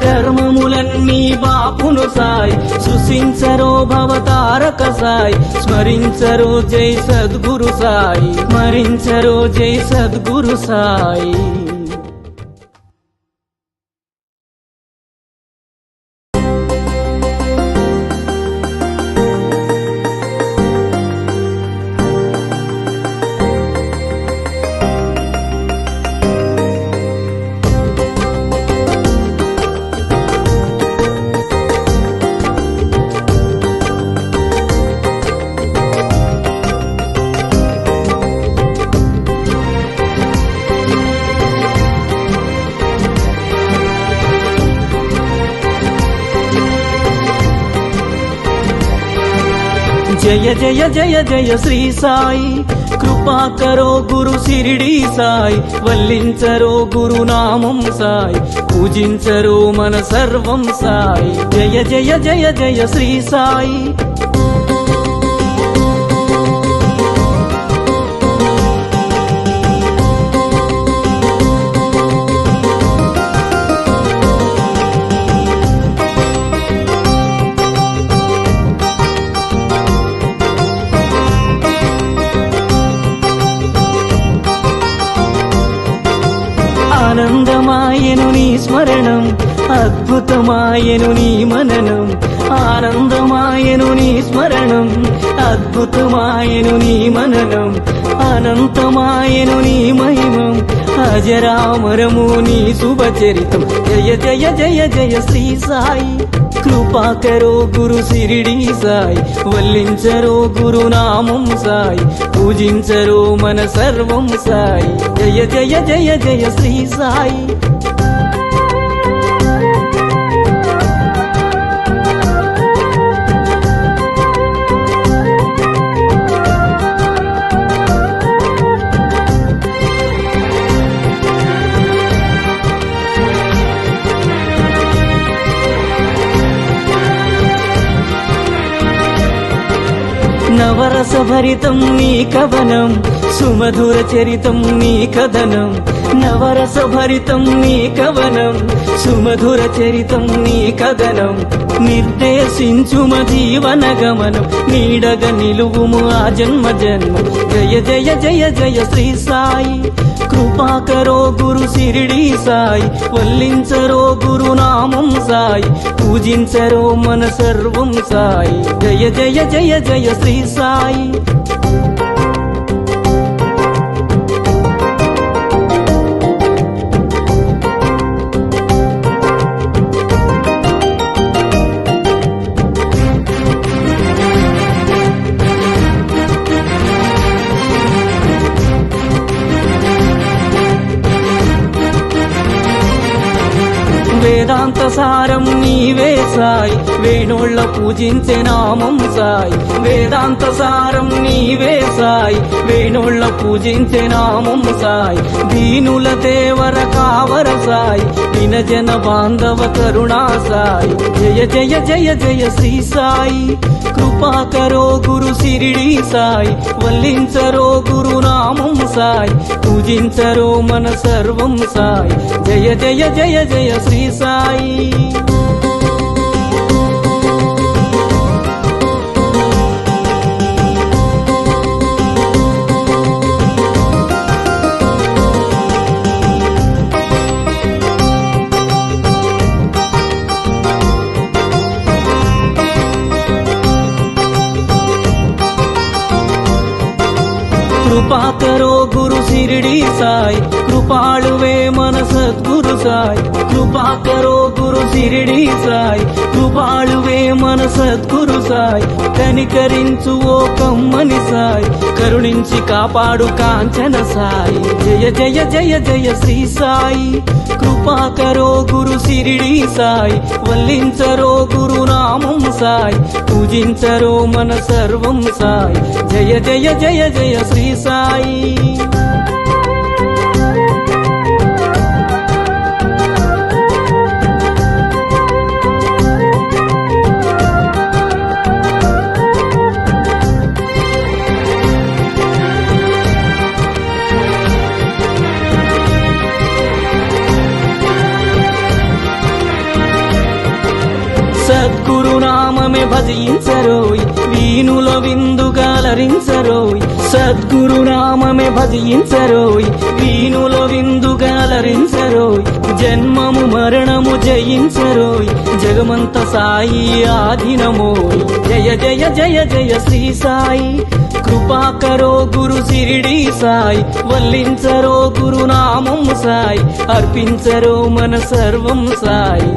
కర్మములన్నీ బాపును సాయి సృశించరో భవతారక సాయి స్మరించరో జై సద్గురు సాయి స్మరించరో జై సద్గురు సాయి. జయ జయ జయ జయ శ్రీ సాయి కృపా కరో గురు శిరిడి సాయి వల్లించరో గురునామం సాయి పూజించరో మన సర్వం సాయి. జయ జయ జయ జయ శ్రీ సాయి. ఆనందమాయను నీ స్మరణం అద్భుతమాయను నీ మననం ఆనందమాయను నీ స్మరణం అద్భుతమాయను నీ మననం అనంతమాయను నీ మహిమం అజరామరము నీ శుభచరితం. జయ జయ జయ జయ శ్రీ సాయి కృపా కరో గురు శిరిడి సాయి వల్లించరో గురునామం సాయి పూజించరో మన సర్వం సాయి. జయ జయ జయ జయ శ్రీ సాయి. నవరస భరితం నీ కవనం సుమధుర చరితం నీ కథనం నవరస భరితం నీ కవనం సుమధుర చరితం నీ కథనం నిర్దేశించుమ జీవన గమనం నీడగ నిలువుము ఆ జన్మ జన్మ. జయ జయ జయ జయ శ్రీ సాయి కృపా కరో గురు శిరిడి సాయి వల్లించరో గురునామం సాయి పూజించరో మన సర్వం సాయి. జయ జయ జయ జయ శ్రీ సాయి. వేదాంత సారం నీవే సాయి వేణోళ్ళ పూజించే నామం సాయి వేదాంత సారం నీవే సాయి వేణోళ్ళ పూజించే నామం సాయి దీనుల దేవర కావర సాయి వినజన బాంధవ కరుణా సాయి. జయ జయ జయ జయ శ్రీ సాయి కృపా కరో గురు శిరిడి సాయి వల్లించరో గురునామం సాయి పూజించరో మన సర్వం సాయి. జయ జయ జయ జయ శ్రీ సాయి. కృపా కరో గురు శిరిడి సాయి కృపాళువే మన సద్గురు సాయి కృపా కరో గురు శిరిడి సాయి కృపాళువే మన సద్గురు సాయి కనికరించు ఓ కమ్మని సాయి కరుణించి కాపాడు కాంచన సాయి. జయ జయ జయ జయ శ్రీ సాయి కృపా కరో గురు శిరిడి సాయి వల్లించరో గురునామం సాయి పూజించరో మన సర్వం సాయి. జయ జయ జయ జయ శ్రీ సాయి. సద్గురునామమే భజించరోయ్ వీణుల విందుగాలరించరోయ్ సద్గురునామమే భజించరోయ్ వీణుల విందుగాలరించరోయ్ జన్మము మరణము జయించరోయ్ జగమంత సాయి ఆధీనమోయ్ జయ జయ జయ జయ శ్రీ సాయి కృపాకరో గురు సిరిడి సాయి వల్లించరో గురునామం సాయి అర్పించరో మన సర్వం సాయి